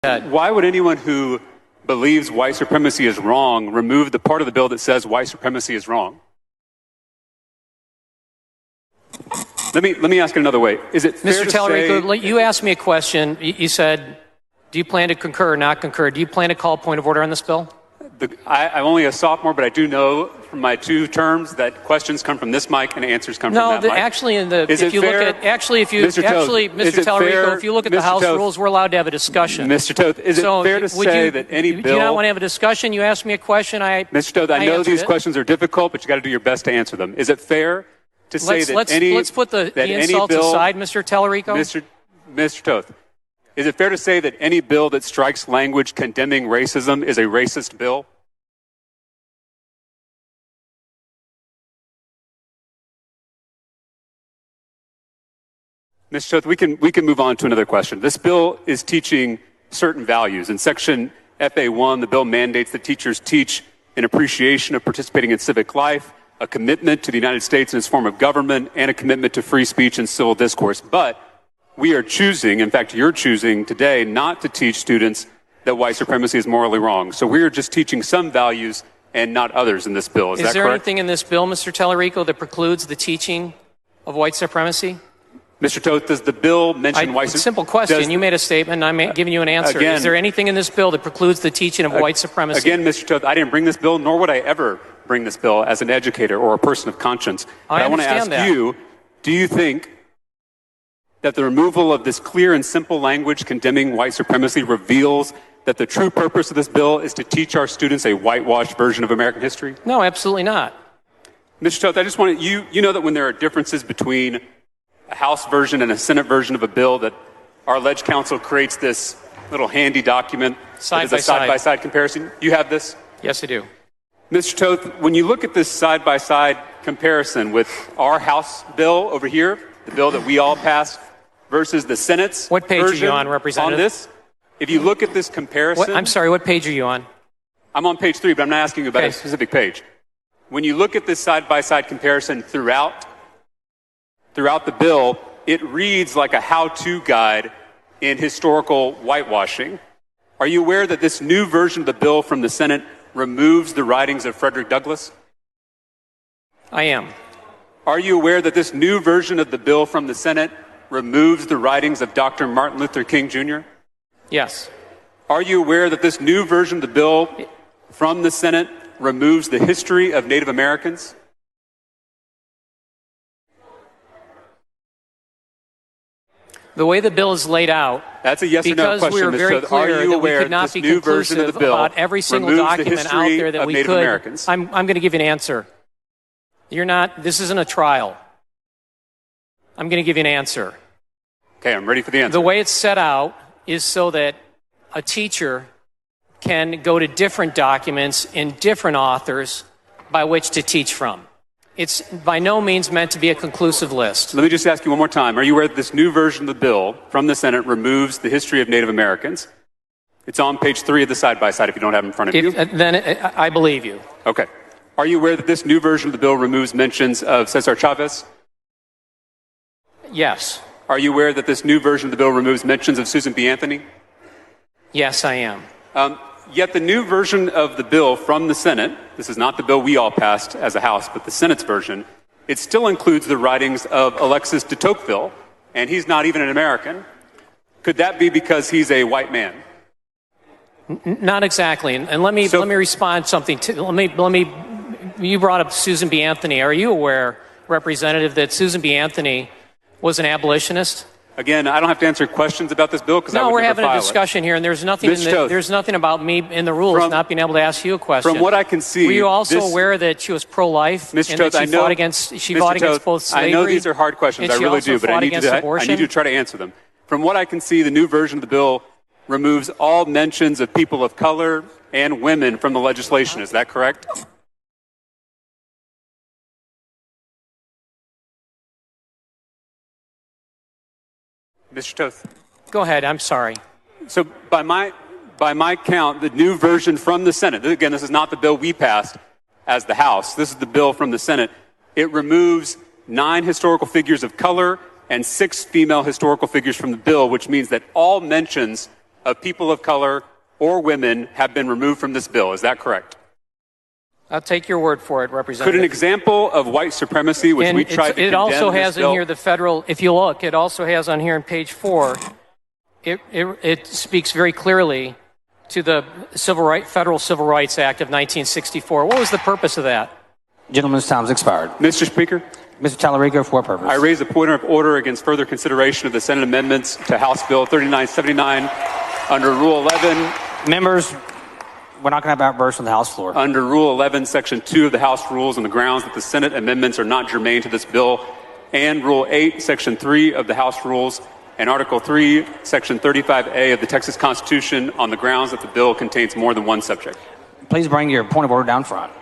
Why would anyone who believes white supremacy is wrong remove the part of the bill that says white supremacy is wrong? Let me ask it another way. Is it fair Mr. Tallarico, you asked me a question. You said, do you plan to concur or not concur? Do you plan to call a point of order on this bill? I'm only a sophomore, but I do know from my 2 terms that questions come from this mic and answers come from that mic. Actually, Mr. Tallarico, if you look at the House rules, we're allowed to have a discussion. Mr. Toth, is it fair to say that any bill... Do you not want to have a discussion? You asked me a question. Mr. Toth, I know these questions are difficult, but you got to do your best to answer them. Is it fair to say let's put the insults aside, Mr. Tallarico? Mr. Toth, is it fair to say that any bill that strikes language condemning racism is a racist bill? Mr. Toth, we can move on to another question. This bill is teaching certain values. In Section FA1, the bill mandates that teachers teach an appreciation of participating in civic life, a commitment to the United States and its form of government, and a commitment to free speech and civil discourse. But we are choosing, in fact, you're choosing today not to teach students that white supremacy is morally wrong. So we are just teaching some values and not others in this bill. Is that correct? Is there anything in this bill, Mr. Tallarico, that precludes the teaching of white supremacy? Mr. Toth, does the bill mention white supremacy? Simple question. You made a statement, and I'm giving you an answer. Again, is there anything in this bill that precludes the teaching of white supremacy? Again, Mr. Toth, I didn't bring this bill, nor would I ever bring this bill as an educator or a person of conscience. But I want to ask you, do you think that the removal of this clear and simple language condemning white supremacy reveals that the true purpose of this bill is to teach our students a whitewashed version of American history? No, absolutely not. Mr. Toth, I just want you know that when there are differences between a House version and a Senate version of a bill, that our Ledge Council creates this little handy document that is a side-by-side comparison. You have this? Yes, I do. Mr. Toth, when you look at this side-by-side comparison with our House bill over here, the bill that we all passed, versus the Senate's what page version are you on, Representative? On this, if you look at this comparison... I'm sorry, what page are you on? I'm on page 3, but I'm not asking you about a specific page. When you look at this side-by-side comparison throughout the bill, it reads like a how-to guide in historical whitewashing. Are you aware that this new version of the bill from the Senate removes the writings of Frederick Douglass? I am. Are you aware that this new version of the bill from the Senate removes the writings of Dr. Martin Luther King Jr.? Yes. Are you aware that this new version of the bill from the Senate removes the history of Native Americans? The way the bill is laid out, that's a yes or no question. Because we were very clear that we could not be conclusive about every single document out there that we could. I'm going to give you an answer. This isn't a trial. I'm going to give you an answer. Okay, I'm ready for the answer. The way it's set out is so that a teacher can go to different documents in different authors by which to teach from. It's by no means meant to be a conclusive list. Let me just ask you one more time. Are you aware that this new version of the bill from the Senate removes the history of Native Americans? It's on page 3 of the side-by-side if you don't have it in front of you. Then I believe you. Okay. Are you aware that this new version of the bill removes mentions of Cesar Chavez? Yes. Are you aware that this new version of the bill removes mentions of Susan B. Anthony? Yes, I am. Yet the new version of the bill from the Senate, this is not the bill we all passed as a House, but the Senate's version, it still includes the writings of Alexis de Tocqueville, and he's not even an American. Could that be because he's a white man? Not exactly. And let me respond something to you brought up Susan B. Anthony. Are you aware, Representative, that Susan B. Anthony was an abolitionist? Again, I don't have to answer questions about this bill because I would never file it. No, we're having a discussion here, and there's nothing about me in the rules not being able to ask you a question. From what I can see, were you also aware that she was pro-life and that she fought against both slavery? I know these are hard questions, I really do, but I need you to try to answer them. From what I can see, the new version of the bill removes all mentions of people of color and women from the legislation. Is that correct? Mr. Toth. Go ahead. I'm sorry. So by my count, the new version from the Senate, again, this is not the bill we passed as the House. This is the bill from the Senate. It removes 9 historical figures of color and 6 female historical figures from the bill, which means that all mentions of people of color or women have been removed from this bill. Is that correct? I'll take your word for it, Representative. Could an example of white supremacy, which we tried to condemn it also has in this bill, in here the federal, if you look, it also has on here on page 4, it speaks very clearly to the Federal Civil Rights Act of 1964. What was the purpose of that? Gentleman's time's expired. Mr. Speaker? Mr. Tallarico, for what purpose? I raise a point of order against further consideration of the Senate amendments to House Bill 3979 under Rule 11. Members, we're not going to have outbursts on the House floor. Under Rule 11, Section 2 of the House rules on the grounds that the Senate amendments are not germane to this bill, and Rule 8, Section 3 of the House rules, and Article 3, Section 35A of the Texas Constitution on the grounds that the bill contains more than one subject. Please bring your point of order down front.